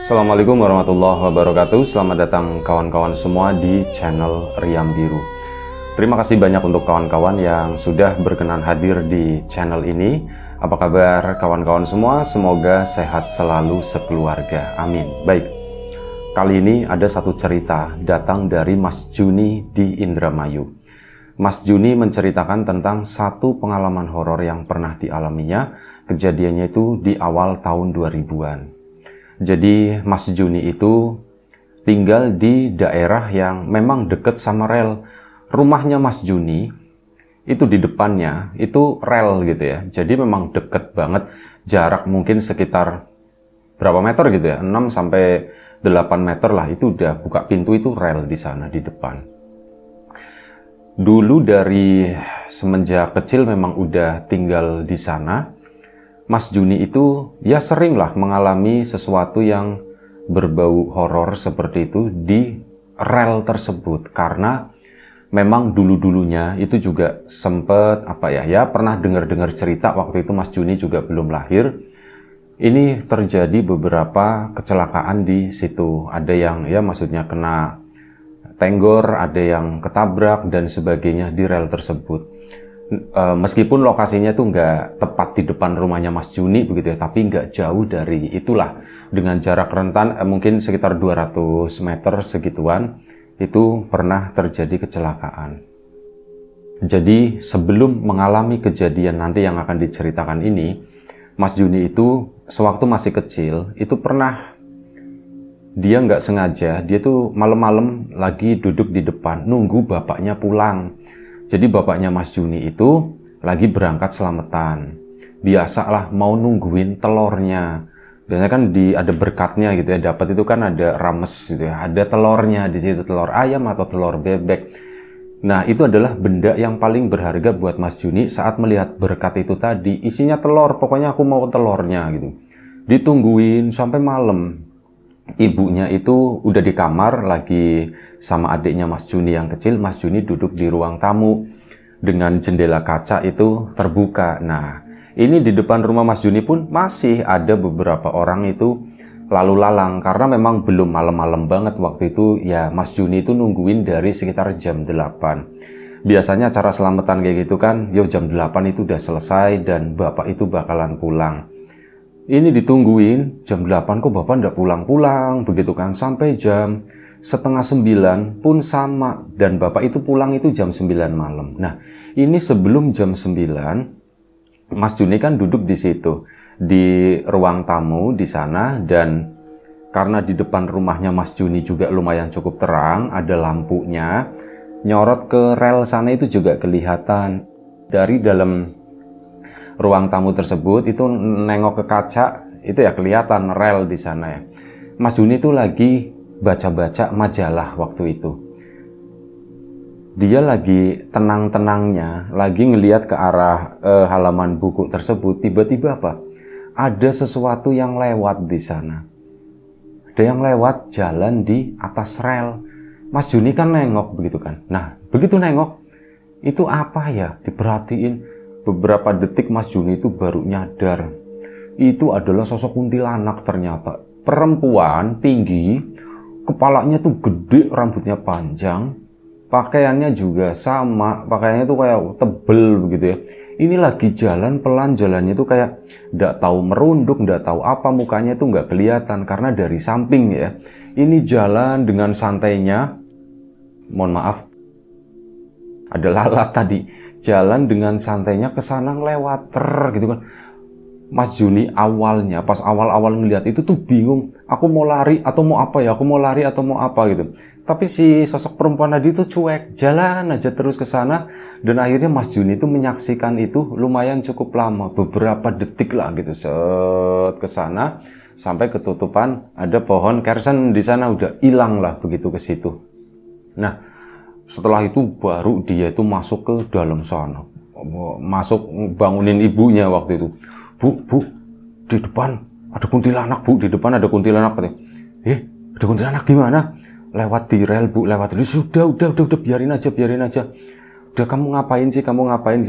Assalamualaikum warahmatullahi wabarakatuh. Selamat datang kawan-kawan semua di channel Riam Biru. Terima kasih banyak untuk kawan-kawan yang sudah berkenan hadir di channel ini. Apa kabar kawan-kawan semua? Semoga sehat selalu sekeluarga. Amin. Baik, kali ini ada satu cerita datang dari Mas Juni di Indramayu. Mas Juni menceritakan tentang satu pengalaman horor yang pernah dialaminya. Kejadiannya itu di awal tahun 2000-an. Jadi Mas Juni itu tinggal di daerah yang memang dekat sama rel. Rumahnya Mas Juni itu di depannya itu rel gitu ya. Jadi memang deket banget, jarak mungkin sekitar berapa meter gitu ya, 6 sampai 8 meter lah, itu udah buka pintu itu rel di sana di depan. Dulu dari semenjak kecil memang udah tinggal di sana. Mas Juni itu ya sering lah mengalami sesuatu yang berbau horor seperti itu di rel tersebut, karena memang dulu-dulunya itu juga sempet pernah dengar-dengar cerita waktu itu Mas Juni juga belum lahir. Ini terjadi beberapa kecelakaan di situ. Ada yang maksudnya kena tenggor, ada yang ketabrak dan sebagainya di rel tersebut. Meskipun lokasinya tuh nggak tepat di depan rumahnya Mas Juni begitu ya, tapi nggak jauh dari itulah, dengan jarak rentan mungkin sekitar 200 meter segituan, itu pernah terjadi kecelakaan. Jadi sebelum mengalami kejadian nanti yang akan diceritakan ini, Mas Juni itu sewaktu masih kecil itu pernah dia nggak sengaja, dia tuh malam-malam lagi duduk di depan nunggu bapaknya pulang. Jadi bapaknya Mas Juni itu lagi berangkat selamatan. Biasalah mau nungguin telurnya. Biasanya kan ada berkatnya gitu ya. Dapat itu kan ada rames gitu ya. Ada telurnya di situ, telur ayam atau telur bebek. Nah, itu adalah benda yang paling berharga buat Mas Juni saat melihat berkat itu tadi. Isinya telur, pokoknya aku mau telurnya gitu. Ditungguin sampai malam. Ibunya itu udah di kamar lagi sama adiknya Mas Juni yang kecil. Mas Juni duduk di ruang tamu dengan jendela kaca itu terbuka. Nah, ini di depan rumah Mas Juni pun masih ada beberapa orang itu lalu lalang, karena memang belum malam-malam banget waktu itu ya. Mas Juni itu nungguin dari sekitar jam 8. Biasanya acara selamatan kayak gitu kan, jam 8 itu udah selesai dan bapak itu bakalan pulang. Ini ditungguin jam 8 kok bapak nggak pulang-pulang begitu kan, sampai jam setengah 9 pun sama, dan bapak itu pulang itu jam 9 malam. Nah, ini sebelum jam 9 Mas Juni kan duduk di situ di ruang tamu di sana, dan karena di depan rumahnya Mas Juni juga lumayan cukup terang, ada lampunya nyorot ke rel sana, itu juga kelihatan dari dalam ruang tamu tersebut. Itu nengok ke kaca itu ya kelihatan rel di sana ya. Mas Juni itu lagi baca-baca majalah waktu itu. Dia lagi tenang-tenangnya, lagi ngelihat ke arah halaman buku tersebut. Tiba-tiba apa? Ada sesuatu yang lewat di sana. Ada yang lewat jalan di atas rel. Mas Juni kan nengok begitu kan. Nah, begitu nengok, itu apa ya? Diperhatiin. Beberapa detik Mas Juni itu baru nyadar. Itu adalah sosok kuntilanak ternyata. Perempuan tinggi, kepalanya tuh gede, rambutnya panjang, pakaiannya juga sama, pakaiannya tuh kayak tebel begitu ya. Ini lagi jalan pelan, jalannya tuh kayak nggak tahu merunduk, nggak tahu apa, mukanya tuh nggak kelihatan karena dari samping ya. Ini jalan dengan santainya, mohon maaf, ada lalat tadi. Jalan dengan santainya ke sana ngelewat gitu kan. Mas Juni awalnya pas awal-awal ngelihat itu tuh bingung, aku mau lari atau mau apa ya, aku mau lari atau mau apa gitu. Tapi si sosok perempuan tadi itu cuek, jalan aja terus ke sana, dan akhirnya Mas Juni itu menyaksikan itu lumayan cukup lama, beberapa detik lah gitu, set ke sana sampai ketutupan ada pohon kersen di sana, udah hilang lah begitu ke situ. Nah, setelah itu baru dia itu masuk ke dalam sana, masuk bangunin ibunya waktu itu. Bu, di depan ada kuntilanak bu, di depan ada kuntilanak. Ada kuntilanak gimana? Lewat di rel bu, lewat di. Sudah, biarin aja. Udah, kamu ngapain sih?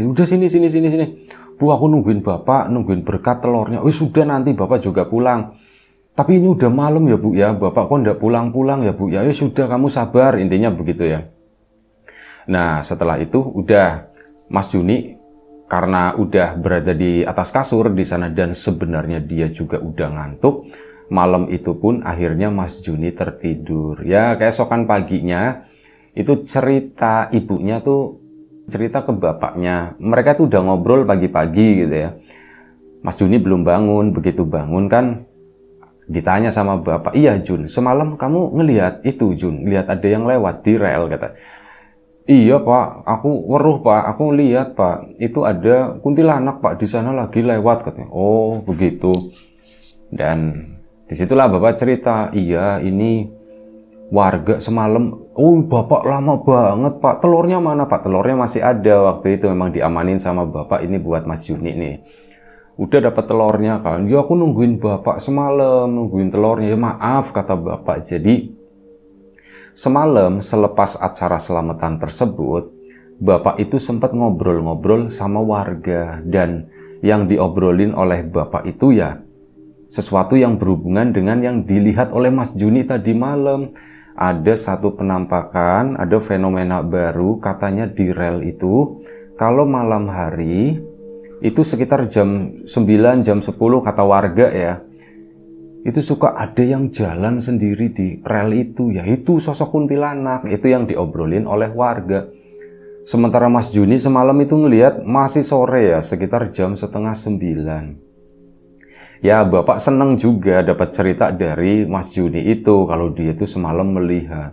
Udah sini. Bu, aku nungguin bapak, nungguin berkat telurnya. Sudah, nanti bapak juga pulang. Tapi ini udah malam ya Bu ya, Bapak kok nggak pulang-pulang ya Bu ya, ya sudah kamu sabar, intinya begitu ya. Nah setelah itu udah Mas Juni karena udah berada di atas kasur di sana dan sebenarnya dia juga udah ngantuk, malam itu pun akhirnya Mas Juni tertidur. Ya keesokan paginya itu cerita ibunya tuh cerita ke bapaknya, mereka tuh udah ngobrol pagi-pagi gitu ya. Mas Juni belum bangun, begitu bangun kan ditanya sama bapak, iya Jun, semalam kamu ngelihat itu Jun, lihat ada yang lewat di rel, kata. Iya Pak, aku weruh Pak, aku lihat Pak, itu ada kuntilanak Pak di sana lagi lewat, katanya. Oh begitu. Dan disitulah bapak cerita, iya ini warga semalam. Oh bapak lama banget Pak, telurnya mana Pak? Telurnya masih ada waktu itu, memang diamanin sama bapak ini buat Mas Juni nih. Udah dapat telurnya kan, ya aku nungguin bapak semalam, nungguin telurnya. Ya maaf kata bapak. Jadi semalam selepas acara selamatan tersebut, bapak itu sempat ngobrol-ngobrol sama warga, dan yang diobrolin oleh bapak itu ya sesuatu yang berhubungan dengan yang dilihat oleh Mas Juni tadi malam. Ada satu penampakan, ada fenomena baru, katanya di rel itu kalau malam hari itu sekitar jam 9, jam 10 kata warga ya, itu suka ada yang jalan sendiri di rel itu, yaitu sosok kuntilanak. Itu yang diobrolin oleh warga. Sementara Mas Juni semalam itu ngelihat masih sore ya, sekitar jam setengah 9. Ya bapak seneng juga dapat cerita dari Mas Juni itu kalau dia itu semalam melihat.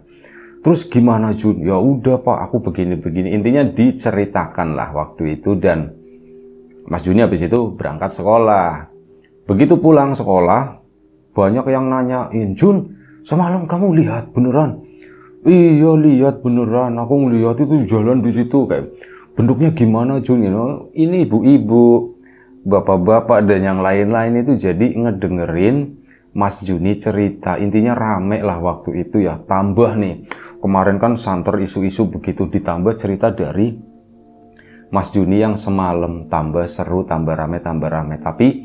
Terus gimana Jun? Ya udah Pak, aku begini-begini. Intinya diceritakan lah waktu itu. Dan Mas Juni habis itu berangkat sekolah. Begitu pulang sekolah, banyak yang nanyain, Jun, semalam kamu lihat beneran? Iya lihat beneran, aku ngelihat itu jalan di situ. Kayak bentuknya gimana Jun? Ini ibu-ibu, bapak-bapak dan yang lain-lain itu jadi ngedengerin Mas Juni cerita. Intinya rame lah waktu itu ya. Tambah nih, kemarin kan santer isu-isu begitu, ditambah cerita dari Mas Juni yang semalam, tambah seru, tambah rame, tambah rame. Tapi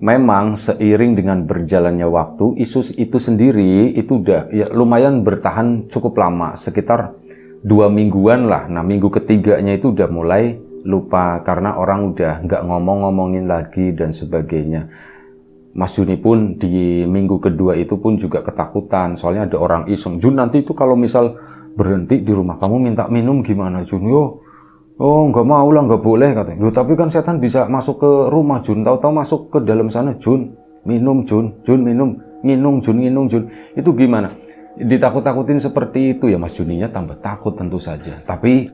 memang seiring dengan berjalannya waktu, isu itu sendiri itu udah ya lumayan bertahan cukup lama, sekitar 2 mingguan lah. Nah minggu ketiganya itu udah mulai lupa karena orang udah nggak ngomong-ngomongin lagi dan sebagainya. Mas Juni pun di minggu kedua itu pun juga ketakutan, soalnya ada orang iseng, Jun nanti itu kalau misal berhenti di rumah kamu minta minum gimana Jun? Oh nggak mau lah, nggak boleh katanya. Loh, tapi kan setan bisa masuk ke rumah Jun, tahu-tahu masuk ke dalam sana Jun, minum Jun, Jun minum, minum Jun, minum Jun. Itu gimana? Ditakut-takutin seperti itu ya, Mas Juninya tambah takut tentu saja. Tapi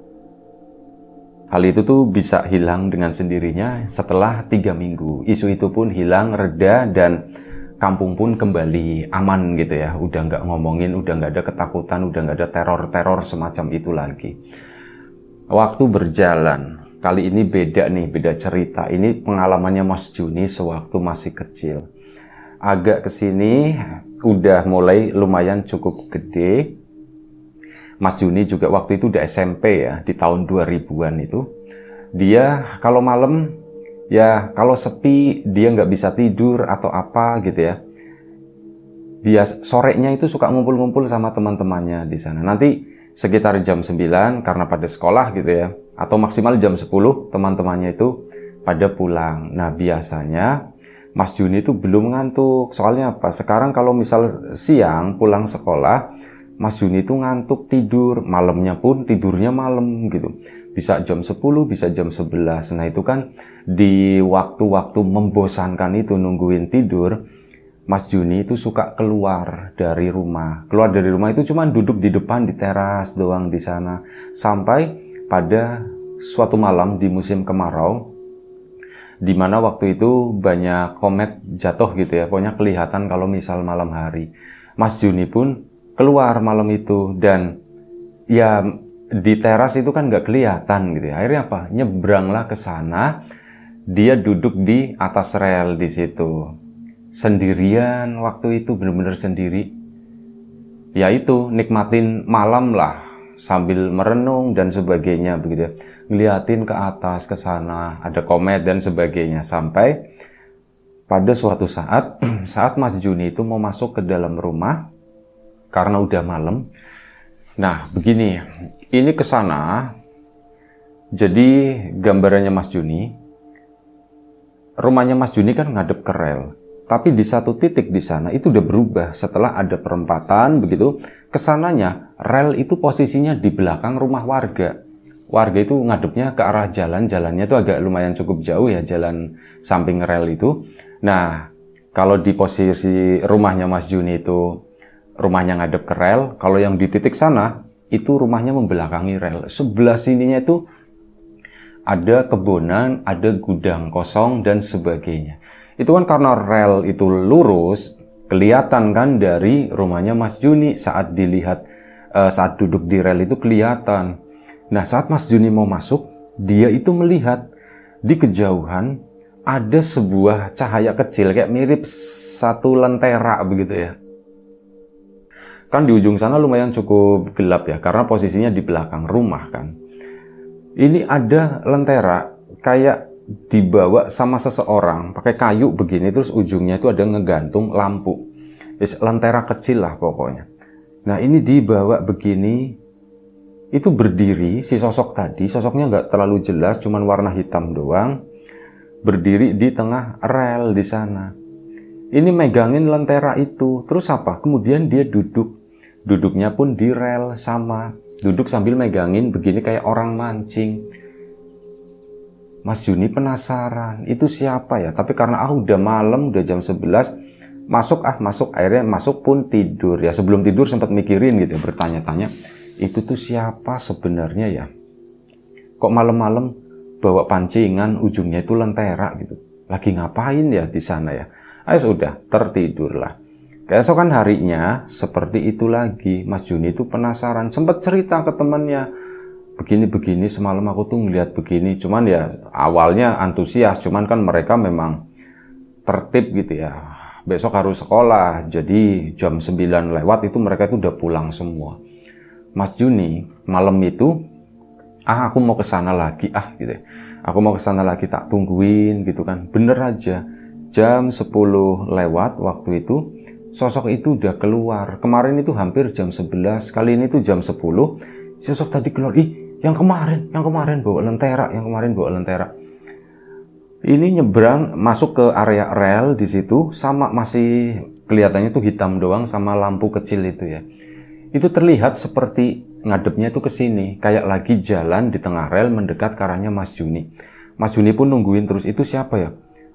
hal itu tuh bisa hilang dengan sendirinya setelah 3 minggu. Isu itu pun hilang, reda, dan kampung pun kembali aman gitu ya. Udah nggak ngomongin, udah nggak ada ketakutan, udah nggak ada teror-teror semacam itu lagi. Waktu berjalan, kali ini beda nih, beda cerita. Ini pengalamannya Mas Juni sewaktu masih kecil. Agak kesini udah mulai lumayan cukup gede. Mas Juni juga waktu itu udah SMP ya, di tahun 2000-an itu. Dia kalau malam, ya kalau sepi, dia nggak bisa tidur atau apa gitu ya. Sorenya itu suka ngumpul-ngumpul sama teman-temannya di sana. Nanti sekitar jam 9 karena pada sekolah gitu ya, atau maksimal jam 10 teman-temannya itu pada pulang. Nah biasanya Mas Juni itu belum ngantuk. Soalnya apa? Sekarang kalau misal siang pulang sekolah, Mas Juni itu ngantuk tidur. Malamnya pun tidurnya malam gitu. Bisa jam 10, bisa jam 11. Nah itu kan di waktu-waktu membosankan itu nungguin tidur, Mas Juni itu suka keluar dari rumah. Keluar dari rumah itu cuma duduk di depan di teras doang di sana. Sampai pada suatu malam di musim kemarau, di mana waktu itu banyak komet jatuh gitu ya. Pokoknya kelihatan kalau misal malam hari. Mas Juni pun keluar malam itu, dan ya di teras itu kan nggak kelihatan gitu ya. Akhirnya apa? Nyebranglah ke sana. Dia duduk di atas rel di situ. Sendirian waktu itu, bener-bener sendiri. Ya itu nikmatin malam lah sambil merenung dan sebagainya begitu ya. Ngeliatin ke atas ke sana, ada komet dan sebagainya, sampai pada suatu saat, saat Mas Juni itu mau masuk ke dalam rumah, karena udah malam. Nah, begini, ini ke sana, jadi gambarannya Mas Juni, rumahnya Mas Juni kan ngadep ke rel. Tapi di satu titik di sana itu udah berubah setelah ada perempatan begitu. Kesananya rel itu posisinya di belakang rumah warga. Warga itu ngadepnya ke arah jalan, jalannya itu agak lumayan cukup jauh ya, jalan samping rel itu. Nah, kalau di posisi rumahnya Mas Juni itu rumahnya ngadep ke rel, kalau yang di titik sana itu rumahnya membelakangi rel. Sebelah sininya itu ada kebonan, ada gudang kosong dan sebagainya. Itu kan karena rel itu lurus, kelihatan kan dari rumahnya Mas Juni saat dilihat, saat duduk di rel itu kelihatan. Nah, saat Mas Juni mau masuk, dia itu melihat di kejauhan ada sebuah cahaya kecil kayak mirip satu lentera begitu ya. Kan di ujung sana lumayan cukup gelap ya, karena posisinya di belakang rumah kan. Ini ada lentera kayak dibawa sama seseorang pakai kayu begini, terus ujungnya itu ada ngegantung lampu. Lentera kecil lah pokoknya. Nah, ini dibawa begini, itu berdiri si sosok tadi, sosoknya nggak terlalu jelas, cuman warna hitam doang, berdiri di tengah rel di sana. Ini megangin lentera itu, terus apa? Kemudian dia duduk, duduknya pun di rel sama, duduk sambil megangin begini kayak orang mancing. Mas Juni penasaran, itu siapa ya? Tapi karena udah malam, udah jam 11, masuk akhirnya masuk pun tidur ya. Sebelum tidur sempat mikirin gitu, bertanya-tanya, itu tuh siapa sebenarnya ya? Kok malam-malam bawa pancingan, ujungnya itu lentera gitu. Lagi ngapain ya di sana ya? Ayo sudah, tertidurlah. Keesokan harinya seperti itu lagi. Mas Juni itu penasaran, sempat cerita ke temannya, begini-begini semalam aku tuh ngeliat begini. Cuman ya awalnya antusias, cuman kan mereka memang tertib gitu ya. Besok harus sekolah, jadi jam 9 lewat itu mereka itu udah pulang semua. Mas Juni malam itu, aku mau ke sana lagi gitu ya. Aku mau ke sana lagi, tak tungguin gitu kan. Bener aja, jam 10 lewat waktu itu, sosok itu udah keluar. Kemarin itu hampir jam 11, kali ini tuh jam 10, sosok tadi keluar. Yang kemarin bawa lentera, yang kemarin bawa lentera. Ini nyebrang masuk ke area rel di situ, sama masih kelihatannya tuh hitam doang sama lampu kecil itu ya. Itu terlihat seperti ngadepnya itu ke sini, kayak lagi jalan di tengah rel mendekat ke arahnya Mas Juni. Mas Juni pun nungguin terus, itu siapa ya?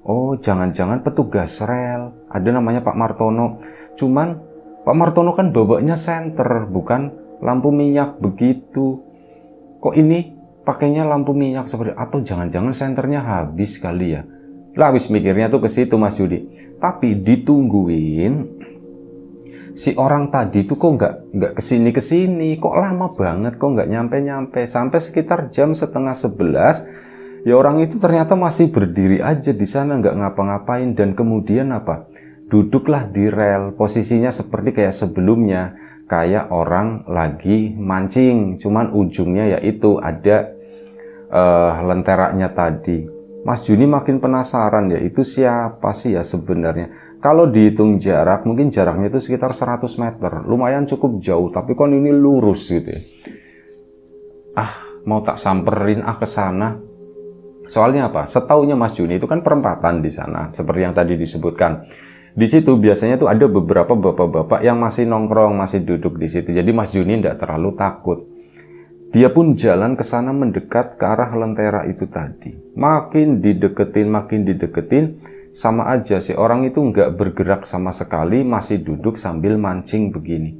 Oh, jangan-jangan petugas rel, ada namanya Pak Martono. Cuman Pak Martono kan bawanya senter, bukan lampu minyak begitu. Kok ini pakainya lampu minyak seperti, atau jangan-jangan senternya habis kali ya? Lah habis mikirnya tuh ke situ Mas Juni. Tapi ditungguin, si orang tadi tuh kok nggak kesini, kok lama banget, kok nggak nyampe sampai sekitar jam setengah 11. Ya orang itu ternyata masih berdiri aja di sana, nggak ngapa-ngapain. Dan kemudian apa? Duduklah di rel, posisinya seperti kayak sebelumnya, kayak orang lagi mancing, cuman ujungnya yaitu ada lenteranya tadi. Mas Juni makin penasaran ya, itu siapa sih ya sebenarnya? Kalau dihitung jarak, mungkin jaraknya itu sekitar 100 meter. Lumayan cukup jauh, tapi kan ini lurus gitu ya. Mau tak samperin ke sana. Soalnya apa? Setaunya Mas Juni itu kan perempatan di sana, seperti yang tadi disebutkan. Di situ biasanya tuh ada beberapa bapak-bapak yang masih nongkrong, masih duduk di situ. Jadi Mas Juni tidak terlalu takut. Dia pun jalan ke sana mendekat ke arah lentera itu tadi. Makin dideketin, sama aja si orang itu nggak bergerak sama sekali, masih duduk sambil mancing begini.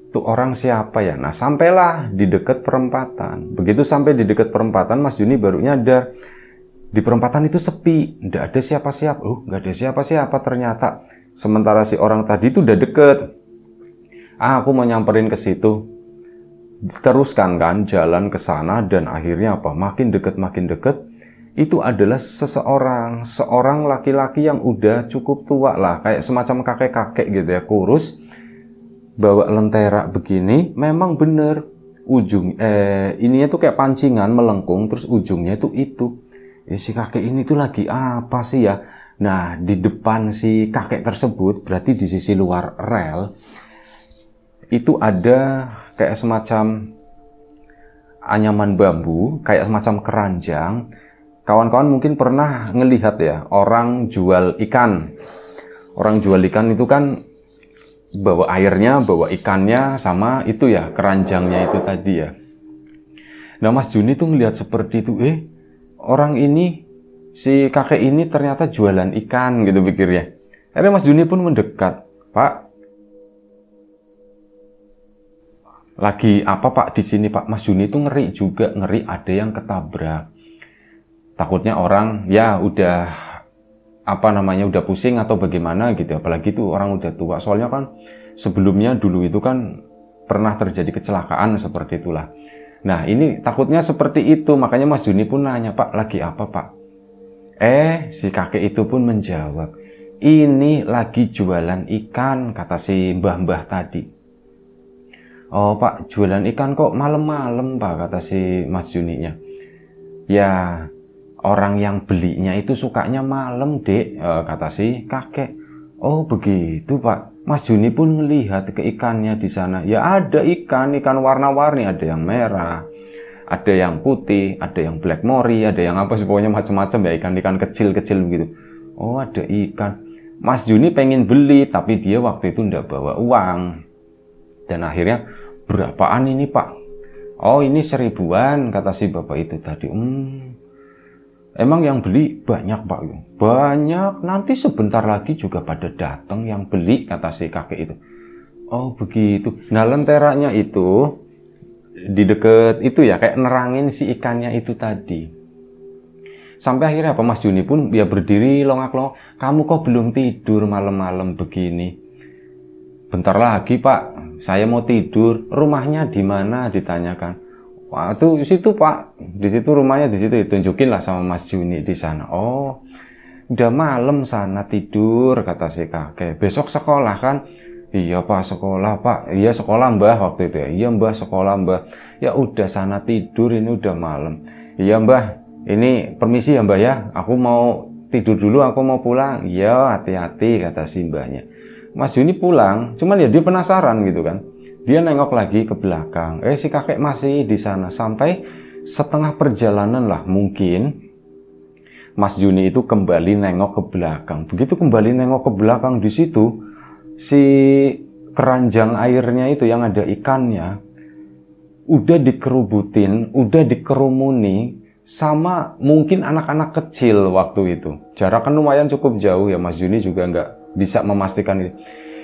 Tuh orang siapa ya? Nah, sampailah di dekat perempatan. Begitu sampai di dekat perempatan, Mas Juni baru nyadar di perempatan itu sepi, nggak ada siapa-siapa. Nggak ada siapa-siapa ternyata. Sementara si orang tadi itu udah deket. Aku mau nyamperin ke situ. Teruskan kan jalan ke sana, dan akhirnya apa? Makin deket. Itu adalah seorang laki-laki yang udah cukup tua lah, kayak semacam kakek-kakek gitu ya, kurus, bawa lentera begini. Memang bener ininya tuh kayak pancingan melengkung, terus ujungnya itu si kakek ini tuh lagi apa sih ya? Nah, di depan si kakek tersebut, berarti di sisi luar rel, itu ada kayak semacam anyaman bambu, kayak semacam keranjang. Kawan-kawan mungkin pernah ngelihat ya, orang jual ikan. Orang jual ikan itu kan bawa airnya, bawa ikannya, sama itu ya, keranjangnya itu tadi ya. Nah, Mas Juni tuh ngelihat seperti itu, orang ini, si kakek ini ternyata jualan ikan gitu pikirnya. Akhirnya Mas Juni pun mendekat. Pak, lagi apa Pak di sini Pak? Mas Juni itu ngeri juga, ngeri ada yang ketabrak. Takutnya orang ya udah udah pusing atau bagaimana gitu, apalagi itu orang udah tua. Soalnya kan sebelumnya dulu itu kan pernah terjadi kecelakaan seperti itulah. Nah, ini takutnya seperti itu, makanya Mas Juni pun nanya, Pak, lagi apa Pak? Si kakek itu pun menjawab, ini lagi jualan ikan, kata si mbah-mbah tadi. Oh Pak, jualan ikan kok malam-malam Pak, kata si Mas Juninya. Ya, orang yang belinya itu sukanya malam, Dek, kata si kakek. Oh begitu Pak. Mas Juni pun melihat ke ikannya di sana. Ya ada ikan warna-warni, ada yang merah, ada yang putih, ada yang black mori, ada yang apa sih, pokoknya macam-macam ya, ikan-ikan kecil-kecil begitu. Oh ada ikan. Mas Juni pengen beli, tapi dia waktu itu ndak bawa uang. Dan akhirnya, berapaan ini Pak? Oh ini 1000-an, kata si bapak itu tadi. Emang yang beli banyak Pak? Banyak, nanti sebentar lagi juga pada datang yang beli, kata si kakek itu. Oh begitu. Nah, lenteranya itu di deket itu ya, kayak nerangin si ikannya itu tadi. Sampai akhirnya apa, Mas Juni pun ya berdiri longak-longok. Kamu kok belum tidur malam-malam begini? Bentar lagi Pak, saya mau tidur. Rumahnya di mana? Ditanyakan. Wah, itu situ Pak, di situ rumahnya, di situ ditunjukin lah sama Mas Juni di sana. Oh, udah malam sana tidur, kata si kakek. Besok sekolah kan? Iya Pak, sekolah Pak. Iya sekolah Mbah waktu itu ya. Iya Mbah, sekolah Mbah. Ya udah sana tidur, ini udah malam. Iya Mbah, ini permisi ya Mbah ya. Aku mau tidur dulu, aku mau pulang. Iya, hati-hati, kata si mbahnya. Mas Juni pulang, cuman ya dia penasaran gitu kan. Dia nengok lagi ke belakang. Si kakek masih di sana. Sampai setengah perjalanan lah mungkin. Mas Juni itu kembali nengok ke belakang. Begitu kembali nengok ke belakang, di situ si keranjang airnya itu yang ada ikannya udah dikerubutin, udah dikerumuni sama mungkin anak-anak kecil waktu itu. Jarak kan lumayan cukup jauh ya, Mas Juni juga nggak bisa memastikan itu.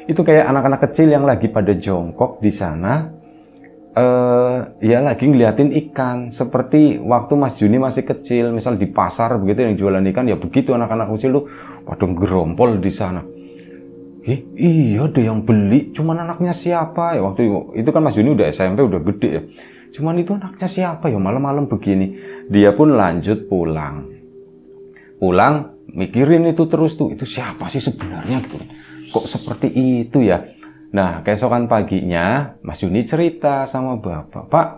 Itu kayak anak-anak kecil yang lagi pada jongkok di sana, ya lagi ngeliatin ikan. Seperti waktu Mas Juni masih kecil, misal di pasar begitu yang jualan ikan, ya begitu anak-anak kecil tuh pada gerompol di sana. Iya ada yang beli, cuman anaknya siapa ya waktu itu kan Mas Juni udah SMP, udah gede ya. Cuman itu anaknya siapa ya malam-malam begini. Dia pun lanjut pulang, mikirin itu terus tuh, itu siapa sih sebenarnya gitu. Kok seperti itu ya? Nah, keesokan paginya, Mas Juni cerita sama bapak. Pak,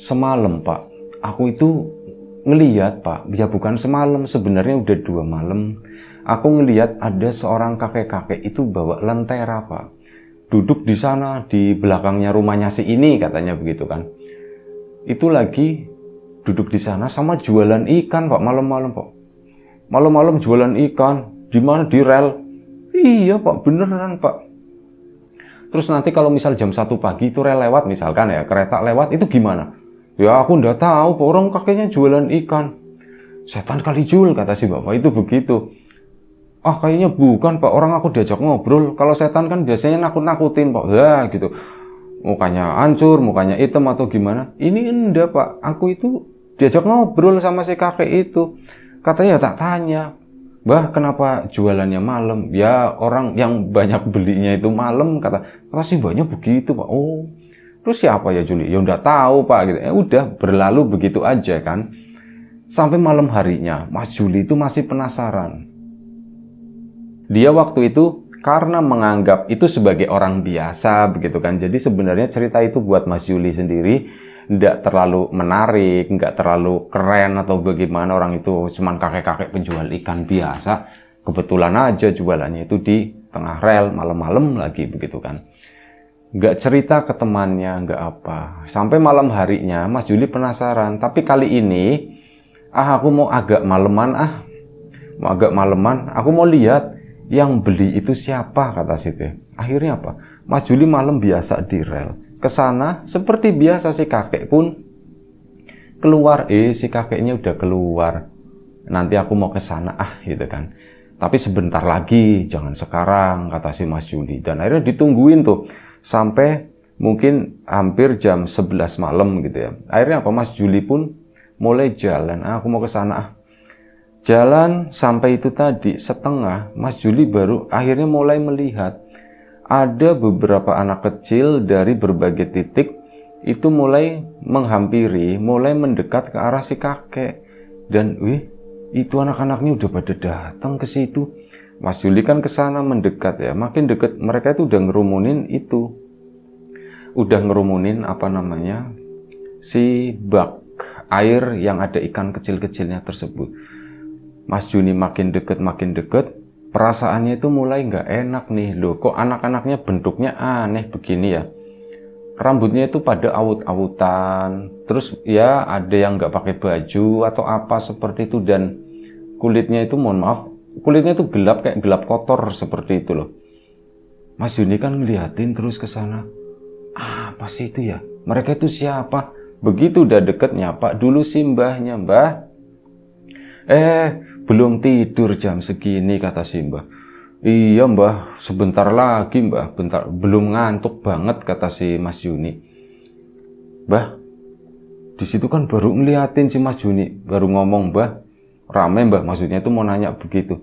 semalam Pak, aku itu ngeliat Pak, ya bukan semalam, sebenarnya udah 2 malam. Aku ngeliat ada seorang kakek-kakek itu bawa lentera Pak. Duduk di sana, di belakangnya rumahnya si ini, katanya begitu kan. Itu lagi duduk di sana sama jualan ikan Pak, malam-malam Pak. Malam-malam jualan ikan, di mana? Di rel. Iya Pak, beneran Pak. Terus nanti kalau misal jam 1 pagi itu rel lewat misalkan ya, kereta lewat, itu gimana? Ya aku ndak tahu, orang kakeknya jualan ikan. Setan kali Jul, kata si bapak itu begitu. Kayaknya bukan Pak, orang aku diajak ngobrol. Kalau setan kan biasanya nakut-nakutin Pak, ya gitu. Mukanya hancur, mukanya hitam atau gimana. Ini enggak Pak, aku itu diajak ngobrol sama si kakek itu. Katanya tak tanya, Mbah kenapa jualannya malam? Ya orang yang banyak belinya itu malam, kata si mbahnya begitu Pak. Oh, terus siapa ya Juli? Ya udah tahu Pak gitu. Udah berlalu begitu aja kan. Sampai malam harinya Mas Juli itu masih penasaran. Dia waktu itu karena menganggap itu sebagai orang biasa begitu kan. Jadi sebenarnya cerita itu buat Mas Juli sendiri. nggak terlalu menarik, nggak terlalu keren atau bagaimana, orang itu cuman kakek-kakek penjual ikan biasa, kebetulan aja jualannya itu di tengah rel, malam-malam lagi begitu kan. Nggak cerita ke temannya, nggak apa. Sampai malam harinya Mas Juli penasaran, tapi kali ini aku mau agak maleman, aku mau lihat yang beli itu siapa, kata si teh. Akhirnya apa? Mas Juli malam biasa di rel. Kesana seperti biasa, si kakek pun keluar. Si kakeknya udah keluar. Nanti aku mau kesana gitu kan. Tapi sebentar lagi, jangan sekarang, kata si Mas Juli. Dan akhirnya ditungguin tuh sampai mungkin hampir jam 11 malam gitu ya. Akhirnya apa? Mas Juli pun mulai jalan. Aku mau kesana. Jalan sampai itu tadi setengah, Mas Juli baru akhirnya mulai melihat ada beberapa anak kecil dari berbagai titik itu mulai menghampiri, mulai mendekat ke arah si kakek. Dan itu anak-anaknya udah pada datang ke situ. Mas Juli kan ke sana mendekat ya, makin dekat mereka itu udah ngerumunin itu. Udah ngerumunin si bak air yang ada ikan kecil-kecilnya tersebut. Mas Juni makin deket, perasaannya itu mulai nggak enak nih. Loh, kok anak-anaknya bentuknya aneh begini ya? Rambutnya itu pada awut-awutan, terus ya ada yang nggak pakai baju atau apa seperti itu, dan kulitnya itu, mohon maaf, kulitnya itu gelap, kayak gelap kotor seperti itu loh. Mas Juni kan ngeliatin terus ke sana. Apa sih itu ya? Mereka itu siapa? Begitu udah deket, nyapa dulu si mbahnya. Mbah, belum tidur jam segini, kata si mbah. Iya mbah, sebentar lagi mbah, bentar, belum ngantuk banget, kata si Mas Juni. Mbah, di situ kan baru ngeliatin si Mas Juni, baru ngomong, mbah, rame mbah, maksudnya itu mau nanya begitu.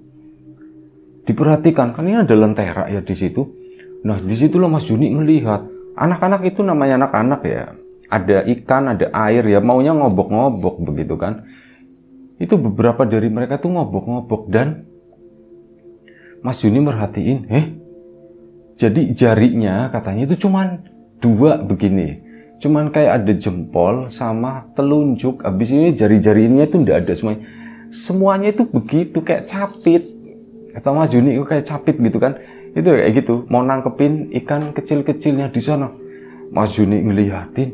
Diperhatikan, kan ini ada lentera ya di situ. Nah, di situlah Mas Juni ngelihat anak-anak itu, namanya anak-anak ya, ada ikan, ada air ya, maunya ngobok-ngobok begitu kan. Itu beberapa dari mereka tuh ngobok-ngobok, dan Mas Juni merhatiin, jadi jarinya katanya itu cuman 2 begini, cuman kayak ada jempol sama telunjuk, habis ini jari-jarinya itu enggak ada semuanya itu begitu kayak capit, kata Mas Juni itu kayak capit gitu kan, itu kayak gitu mau nangkepin ikan kecil-kecilnya di sana. Mas Juni ngeliatin,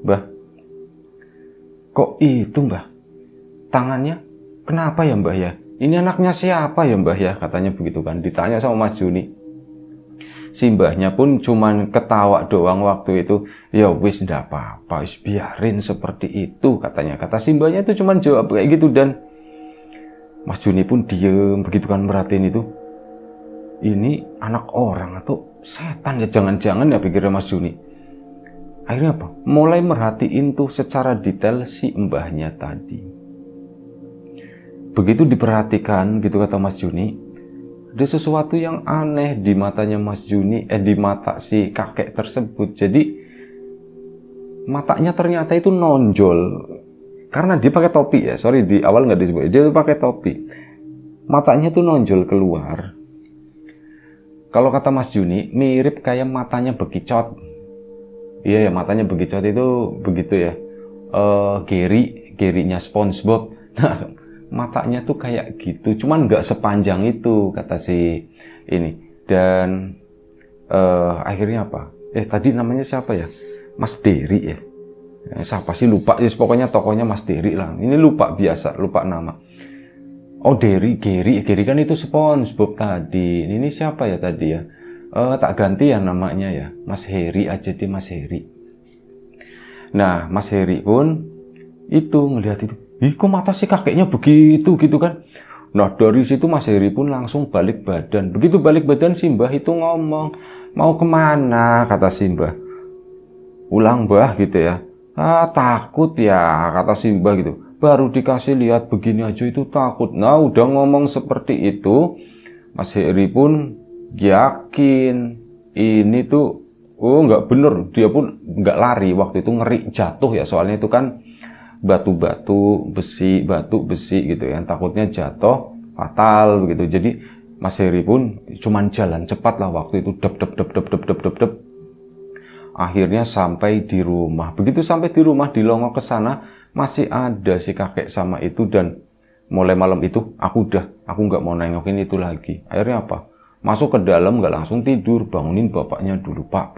mbah, kok itu mbah, tangannya kenapa ya mbah ya? Ini anaknya siapa ya mbah ya? Katanya begitu kan. Ditanya sama Mas Juni. Si mbahnya pun cuman ketawa doang waktu itu. Ya wis, ndak apa-apa, wis biarin seperti itu, katanya. Kata si mbahnya itu cuman jawab kayak gitu, dan Mas Juni pun diem begitu kan, merhatiin itu. Ini anak orang atau setan ya? Jangan-jangan ya, pikirnya Mas Juni. Akhirnya apa? Mulai merhatiin tuh secara detail si mbahnya tadi. Begitu diperhatikan gitu, kata Mas Juni, ada sesuatu yang aneh di matanya Mas Juni, di mata si kakek tersebut. Jadi matanya ternyata itu nonjol, karena dia pakai topi ya, sorry di awal nggak disebut, dia pakai topi, matanya tuh nonjol keluar. Kalau kata Mas Juni, mirip kayak matanya bekicot. Iya ya, matanya bekicot itu begitu ya, Gary-nya SpongeBob. Nah, matanya tuh kayak gitu, cuman nggak sepanjang itu, kata si ini. Dan akhirnya apa? Tadi namanya siapa ya? Mas Dery ya? Siapa sih, lupa ya, pokoknya tokonya Mas Dery lah. Ini lupa, biasa lupa nama. Oh, Gary kan itu SpongeBob tadi. Ini siapa ya tadi ya? Tak ganti ya namanya ya, Mas Heri aja deh, Mas Heri. Nah, Mas Heri pun itu ngelihat itu, kok mata si kakeknya begitu gitu kan. Nah, dari situ Mas Heri pun langsung balik badan. Begitu balik badan, si mbah itu ngomong, mau kemana, kata si mbah. Ulang mbah gitu ya. Takut ya, kata si mbah gitu. Baru dikasih lihat begini aja itu takut. Nah, udah ngomong seperti itu, Mas Heri pun yakin ini tuh nggak bener. Dia pun nggak lari waktu itu, ngeri jatuh ya, soalnya itu kan batu besi gitu ya, takutnya jatuh fatal begitu. Jadi Mas Heri pun cuman jalan cepat lah waktu itu, dep. Akhirnya sampai di rumah. Begitu sampai di rumah, dilongok ke sana, masih ada si kakek sama itu. Dan mulai malam itu aku nggak mau nengokin itu lagi. Akhirnya apa? Masuk ke dalam, nggak langsung tidur, bangunin bapaknya dulu. Pak,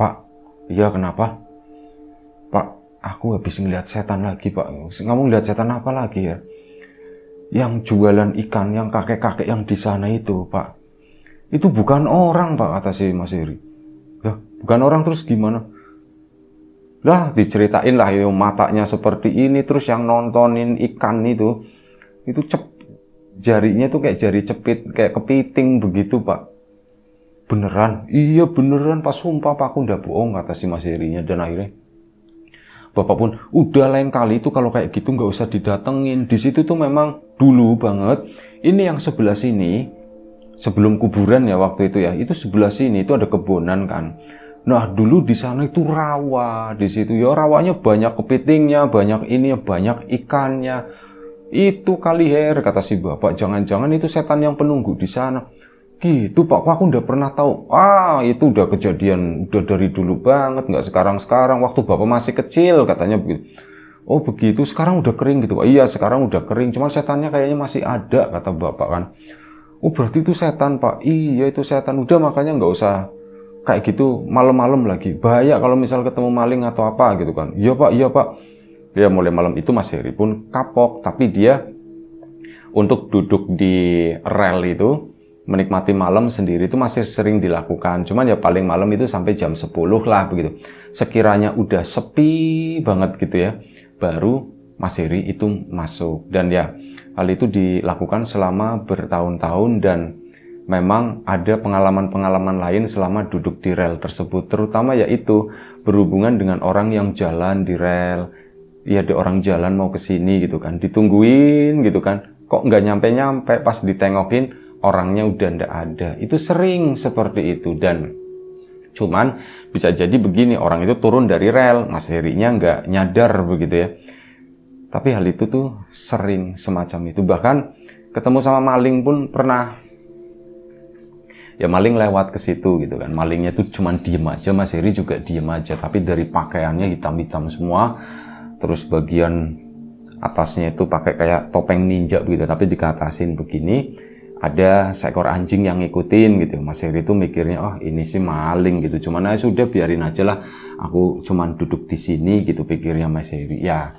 iya kenapa? Pak, aku habis ngeliat setan lagi, Pak. Kamu ngeliat setan apa lagi ya? Yang jualan ikan, yang kakek-kakek yang di sana itu, Pak. Itu bukan orang, Pak, kata si Mas Heri. Lah, bukan orang terus gimana? Lah, diceritain lah, ya, matanya seperti ini, terus yang nontonin ikan itu jarinya tuh kayak jari cepit, kayak kepiting begitu, Pak. Beneran? Iya beneran, Pak. Sumpah, Pak, aku nggak bohong, kata si Mas Herinya. Dan akhirnya Bapak pun, udah lain kali itu kalau kayak gitu nggak usah didatengin. Di situ tuh memang dulu banget. Ini yang sebelah sini, sebelum kuburan ya waktu itu ya, itu sebelah sini itu ada kebonan kan. Nah dulu di sana itu rawa, di situ ya rawanya banyak kepitingnya, banyak ini, banyak ikannya. Itu kali Her, kata si bapak, jangan-jangan itu setan yang penunggu di sana. Gitu Pak, aku udah pernah tahu. Itu udah kejadian, udah dari dulu banget, nggak sekarang-sekarang. Waktu bapak masih kecil katanya begitu. Oh begitu, sekarang udah kering gitu Pak. Iya sekarang udah kering, cuman setannya kayaknya masih ada, kata bapak kan. Oh berarti itu setan Pak. Iya itu setan. Udah makanya nggak usah kayak gitu malam-malam lagi. Bahaya kalau misal ketemu maling atau apa gitu kan. Iya Pak, iya Pak. Ya mulai malam itu Mas Heri pun kapok, tapi dia untuk duduk di rel itu menikmati malam sendiri itu masih sering dilakukan. Cuman ya paling malam itu sampai jam 10 lah begitu. Sekiranya udah sepi banget gitu ya, baru Mas Heri itu masuk. Dan ya hal itu dilakukan selama bertahun-tahun dan memang ada pengalaman-pengalaman lain selama duduk di rel tersebut. Terutama yaitu berhubungan dengan orang yang jalan di rel. Ya ada orang jalan mau ke sini gitu kan, ditungguin gitu kan. Kok nggak nyampe-nyampe, pas ditengokin orangnya udah ndak ada. Itu sering seperti itu. Dan cuman bisa jadi begini, orang itu turun dari rel, Mas Herinya nggak nyadar begitu ya. Tapi hal itu tuh sering semacam itu. Bahkan ketemu sama maling pun pernah. Ya maling lewat ke situ gitu kan. Malingnya tuh cuman diem aja, Mas Heri juga diem aja. Tapi dari pakaiannya hitam-hitam semua. Terus bagian atasnya itu pakai kayak topeng ninja begitu, tapi dikatasin begini, ada seekor anjing yang ngikutin gitu. Mas Heri itu mikirnya, oh ini sih maling gitu. Cuman sudah biarin aja lah, aku cuman duduk di sini gitu pikirnya Mas Heri. Ya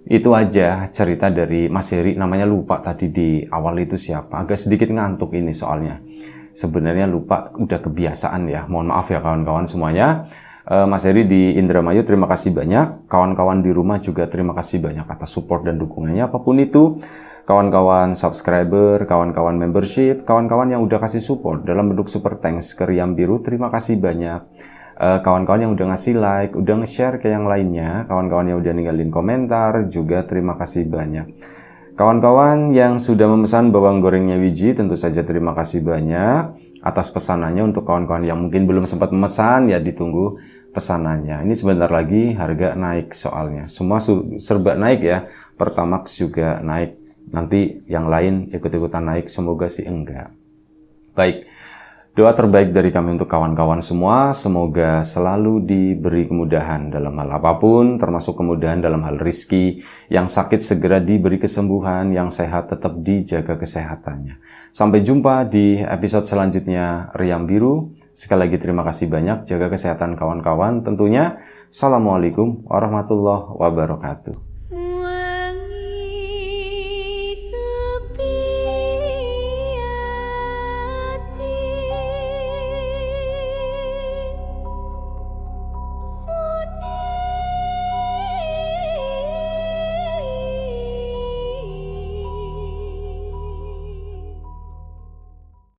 itu aja cerita dari Mas Heri, namanya lupa tadi di awal itu siapa. Agak sedikit ngantuk ini soalnya. Sebenarnya lupa, udah kebiasaan ya. Mohon maaf ya kawan-kawan semuanya. Mas Heri di Indramayu, terima kasih banyak. Kawan-kawan di rumah juga terima kasih banyak atas support dan dukungannya apapun itu. Kawan-kawan subscriber, kawan-kawan membership, kawan-kawan yang udah kasih support dalam bentuk super thanks ke Riam Biru, terima kasih banyak. Kawan-kawan yang udah ngasih like, udah nge-share ke yang lainnya, kawan-kawan yang udah ninggalin komentar juga terima kasih banyak. Kawan-kawan yang sudah memesan bawang gorengnya Wiji, tentu saja terima kasih banyak atas pesanannya. Untuk kawan-kawan yang mungkin belum sempat memesan, ya ditunggu pesanannya. Ini sebentar lagi harga naik soalnya. Semua serba naik ya. Pertamax juga naik. Nanti yang lain ikut-ikutan naik. Semoga sih enggak. Baik. Doa terbaik dari kami untuk kawan-kawan semua, semoga selalu diberi kemudahan dalam hal apapun, termasuk kemudahan dalam hal rizki, yang sakit segera diberi kesembuhan, yang sehat tetap dijaga kesehatannya. Sampai jumpa di episode selanjutnya Riam Biru. Sekali lagi terima kasih banyak, jaga kesehatan kawan-kawan tentunya. Assalamualaikum warahmatullahi wabarakatuh.